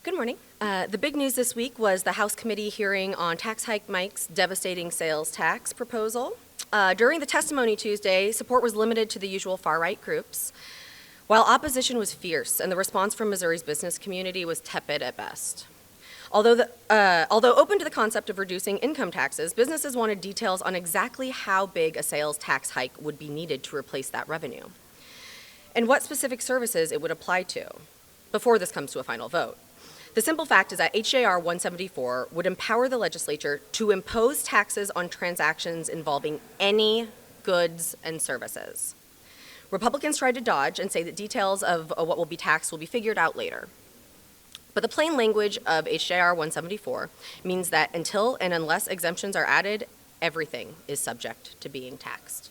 Good morning. The big news this week was the House committee hearing on tax hike Mike's devastating sales tax proposal. During the testimony Tuesday, support was limited to the usual far-right groups, while opposition was fierce and the response from Missouri's business community was tepid at best. Although open to the concept of reducing income taxes, businesses wanted details on exactly how big a sales tax hike would be needed to replace that revenue, and what specific services it would apply to before this comes to a final vote. The simple fact is that HJR 174 would empower the legislature to impose taxes on transactions involving any goods and services. Republicans tried to dodge and say that details of what will be taxed will be figured out later. But the plain language of HJR 174 means that until and unless exemptions are added, everything is subject to being taxed.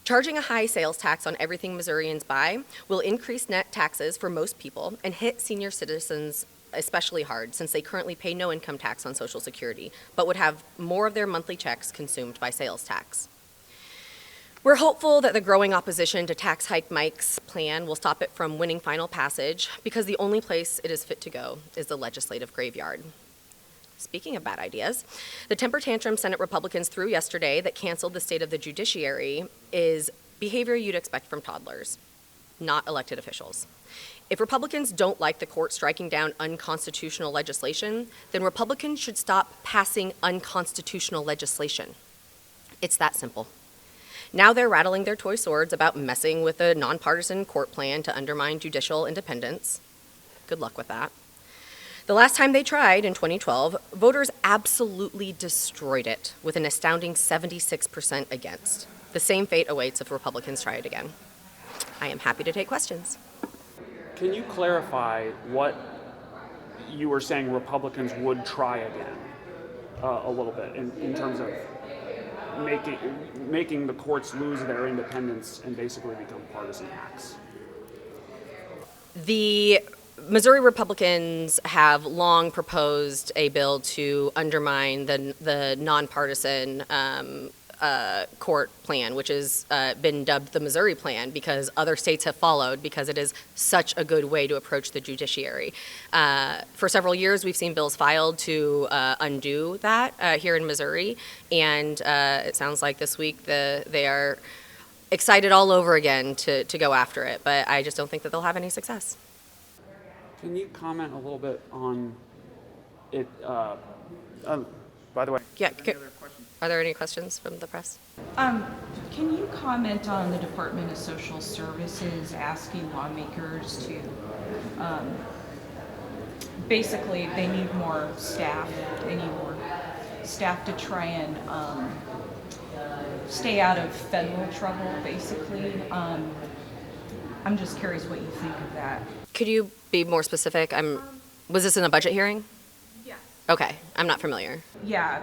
Charging a high sales tax on everything Missourians buy will increase net taxes for most people and hit senior citizens especially hard, since they currently pay no income tax on Social Security, but would have more of their monthly checks consumed by sales tax. We're hopeful that the growing opposition to tax hike Mike's plan will stop it from winning final passage, because the only place it is fit to go is the legislative graveyard. Speaking of bad ideas, the temper tantrum Senate Republicans threw yesterday that canceled the state of the judiciary is behavior you'd expect from toddlers, not elected officials. If Republicans don't like the court striking down unconstitutional legislation, then Republicans should stop passing unconstitutional legislation. It's that simple. Now they're rattling their toy swords about messing with a nonpartisan court plan to undermine judicial independence. Good luck with that. The last time they tried, in 2012, voters absolutely destroyed it with an astounding 76% against. The same fate awaits if Republicans try it again. I am happy to take questions. Can you clarify what you were saying Republicans would try again a little bit in terms of making the courts lose their independence and basically become partisan hacks? The Missouri Republicans have long proposed a bill to undermine the nonpartisan court plan, which has been dubbed the Missouri plan because other states have followed, because it is such a good way to approach the judiciary. For several years, we've seen bills filed to undo that here in Missouri, and it sounds like this week they are excited all over again to go after it, but I just don't think that they'll have any success. Can you comment a little bit on it? By the way, Yeah. any other questions? Are there any questions from the press? Can you comment on the Department of Social Services asking lawmakers to, basically, they need more staff. They need more staff to try and stay out of federal trouble, basically. I'm just curious what you think of that. Could you be more specific? Was this in a budget hearing? Yeah. Okay, I'm not familiar. Yeah.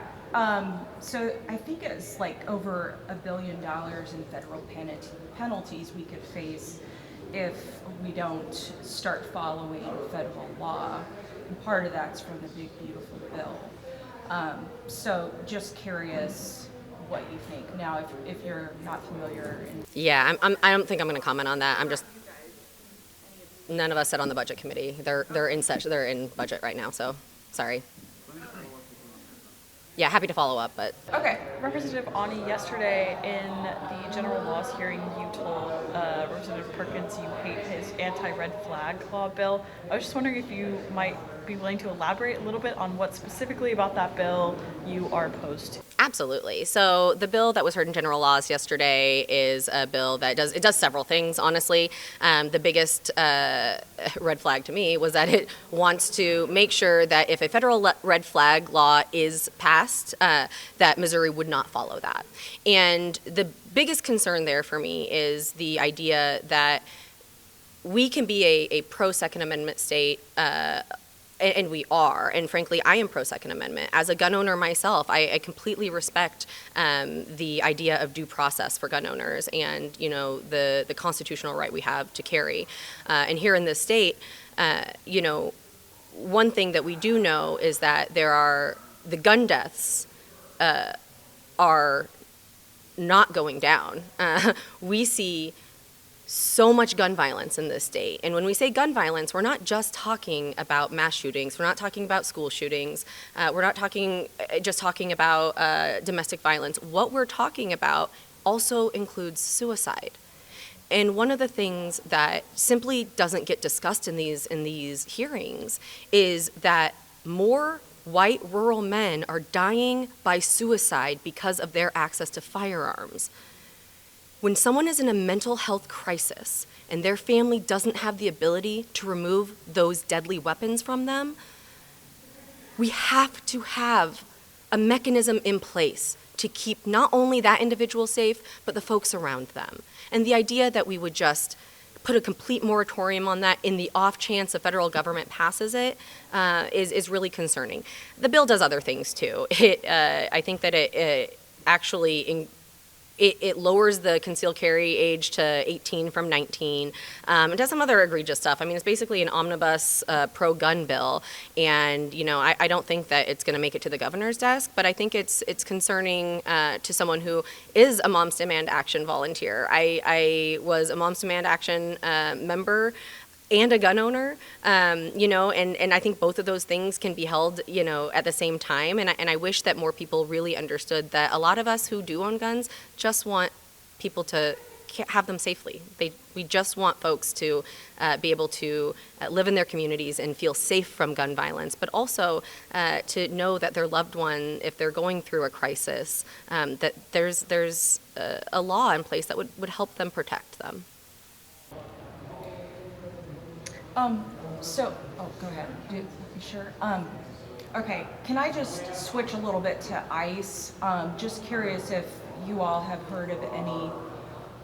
So I think it's like over $1 billion in federal penalties we could face if we don't start following federal law. And part of that's from the Big Beautiful Bill. So just curious what you think. Now, if you're not familiar. Yeah, I don't think I'm going to comment on that. None of us sit on the budget committee. They're in session. They're in budget right now. So sorry. Yeah, happy to follow up, but Okay. Representative Ani, yesterday in the general laws hearing, you told Representative Perkins you hate his anti-red flag law bill. I was just wondering if you might be willing to elaborate a little bit on what specifically about that bill you are opposed to. absolutely. So the bill that was heard in general laws yesterday is a bill that does several things, honestly. The biggest red flag to me was that it wants to make sure that if a federal red flag law is passed, that Missouri would not follow that. And the biggest concern there for me is the idea that we can be a pro-Second Amendment state, and we are, and frankly, I am pro-Second Amendment. As a gun owner myself, I completely respect the idea of due process for gun owners and, the constitutional right we have to carry. And here in this state, one thing that we do know is that the gun deaths are not going down. We see so much gun violence in this state. And when we say gun violence, we're not just talking about mass shootings. We're not talking about school shootings. We're not just talking about domestic violence. What we're talking about also includes suicide. And one of the things that simply doesn't get discussed in these hearings is that more white rural men are dying by suicide because of their access to firearms. When someone is in a mental health crisis and their family doesn't have the ability to remove those deadly weapons from them, we have to have a mechanism in place to keep not only that individual safe, but the folks around them. And the idea that we would just put a complete moratorium on that in the off chance the federal government passes it is really concerning. The bill does other things too. I think that it actually it lowers the concealed carry age to 18 from 19. It does some other egregious stuff. I mean, it's basically an omnibus pro-gun bill, and I don't think that it's going to make it to the governor's desk, but I think it's concerning to someone who is a Moms Demand Action volunteer. I was a Moms Demand Action member and a gun owner, and I think both of those things can be held, at the same time. And I wish that more people really understood that a lot of us who do own guns just want people to have them safely. We just want folks to be able to live in their communities and feel safe from gun violence, but also to know that their loved one, if they're going through a crisis, that there's a law in place that would help them protect them. Go ahead. You sure? Okay, can I just switch a little bit to ICE? Just curious if you all have heard of any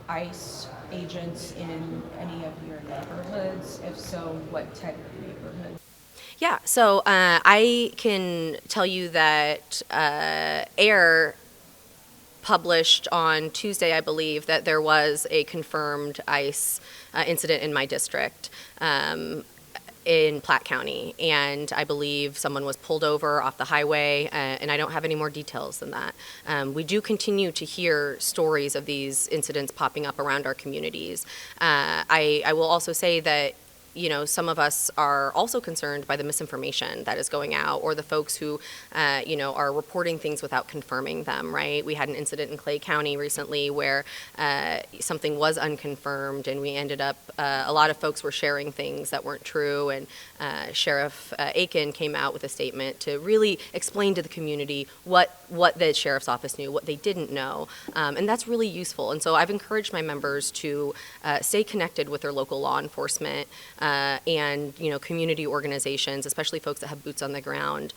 ICE agents in any of your neighborhoods? If so, what type of neighborhood? Yeah, so I can tell you that AIR published on Tuesday, I believe, that there was a confirmed ICE incident in my district in Platte County, and I believe someone was pulled over off the highway, and I don't have any more details than that. We do continue to hear stories of these incidents popping up around our communities. I will also say that some of us are also concerned by the misinformation that is going out, or the folks who, are reporting things without confirming them, right? We had an incident in Clay County recently where something was unconfirmed, and we ended up, a lot of folks were sharing things that weren't true, and Sheriff Aiken came out with a statement to really explain to the community what the sheriff's office knew, what they didn't know, and that's really useful. And so I've encouraged my members to stay connected with their local law enforcement, and community organizations, especially folks that have boots on the ground,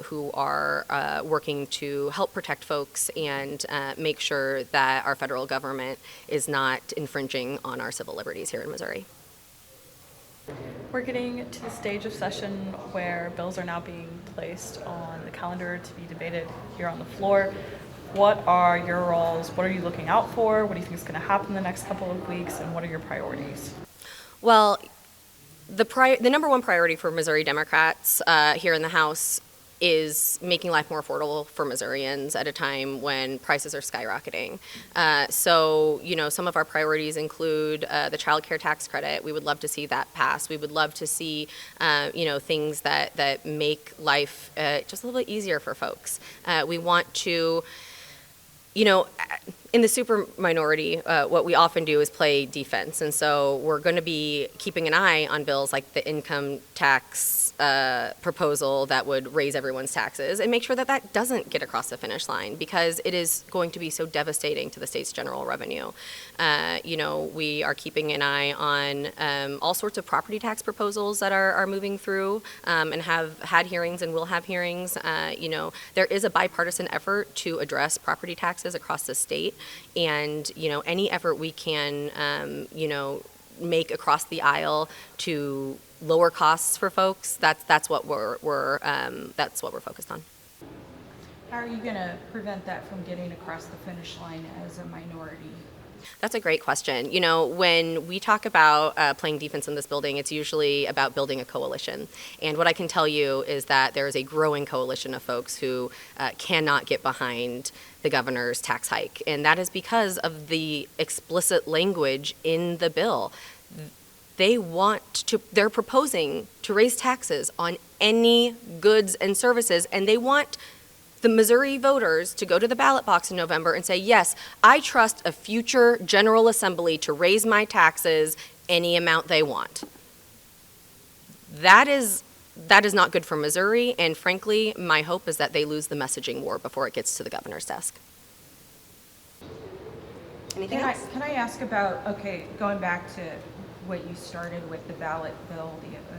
who are working to help protect folks and make sure that our federal government is not infringing on our civil liberties here in Missouri. We're getting to the stage of session where bills are now being placed on the calendar to be debated here on the floor. What are your roles? What are you looking out for? What do you think is going to happen the next couple of weeks? And what are your priorities? Well, the number one priority for Missouri Democrats here in the House is making life more affordable for Missourians at a time when prices are skyrocketing. So, some of our priorities include the child care tax credit. We would love to see that pass. We would love to see, things that make life just a little bit easier for folks. We want to, in the super minority, what we often do is play defense. And so we're going to be keeping an eye on bills like the income tax proposal that would raise everyone's taxes and make sure that that doesn't get across the finish line, because it is going to be so devastating to the state's general revenue. We are keeping an eye on all sorts of property tax proposals that are moving through and have had hearings and will have hearings. There is a bipartisan effort to address property taxes across the state, and any effort we can make across the aisle to lower costs for folks, that's what we're focused on. How are you going to prevent that from getting across the finish line as a minority That's a great question. You know, when we talk about playing defense in this building, it's usually about building a coalition. And what I can tell you is that there is a growing coalition of folks who cannot get behind the governor's tax hike. And that is because of the explicit language in the bill. They're proposing to raise taxes on any goods and services, and they want the Missouri voters to go to the ballot box in November and say, yes, I trust a future General Assembly to raise my taxes any amount they want. That is not good for Missouri, and frankly, my hope is that they lose the messaging war before it gets to the governor's desk. Anything else? Can I ask about, okay, going back to what you started with the ballot bill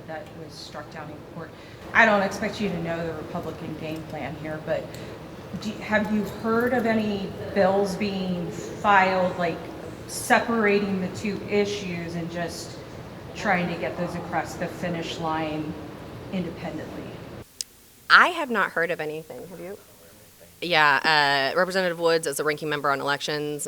that was struck down in court. I don't expect you to know the Republican game plan here, but have you heard of any bills being filed, like separating the two issues and just trying to get those across the finish line independently? I have not heard of anything. Have you? Yeah, Representative Woods, as a ranking member on elections,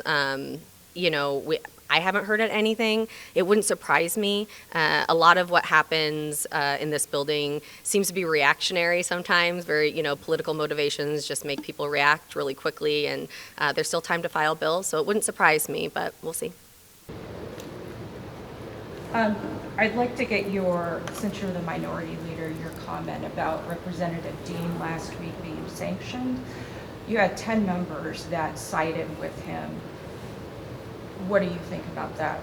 I haven't heard of anything. It wouldn't surprise me. A lot of what happens in this building seems to be reactionary sometimes. Very, political motivations just make people react really quickly, and there's still time to file bills, so it wouldn't surprise me, but we'll see. I'd like to get since you're the minority leader, your comment about Representative Dean last week being sanctioned. You had 10 members that sided with him. What do you think about that?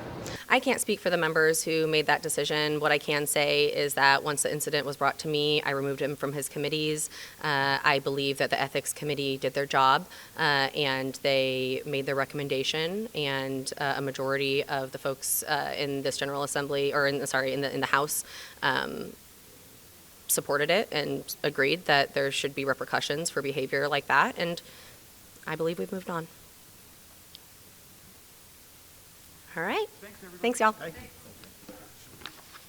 I can't speak for the members who made that decision. What I can say is that once the incident was brought to me, I removed him from his committees. I believe that the ethics committee did their job, and they made their recommendation, and a majority of the folks in this General Assembly, or in the House, supported it and agreed that there should be repercussions for behavior like that, and I believe we've moved on. All right. Thanks, y'all.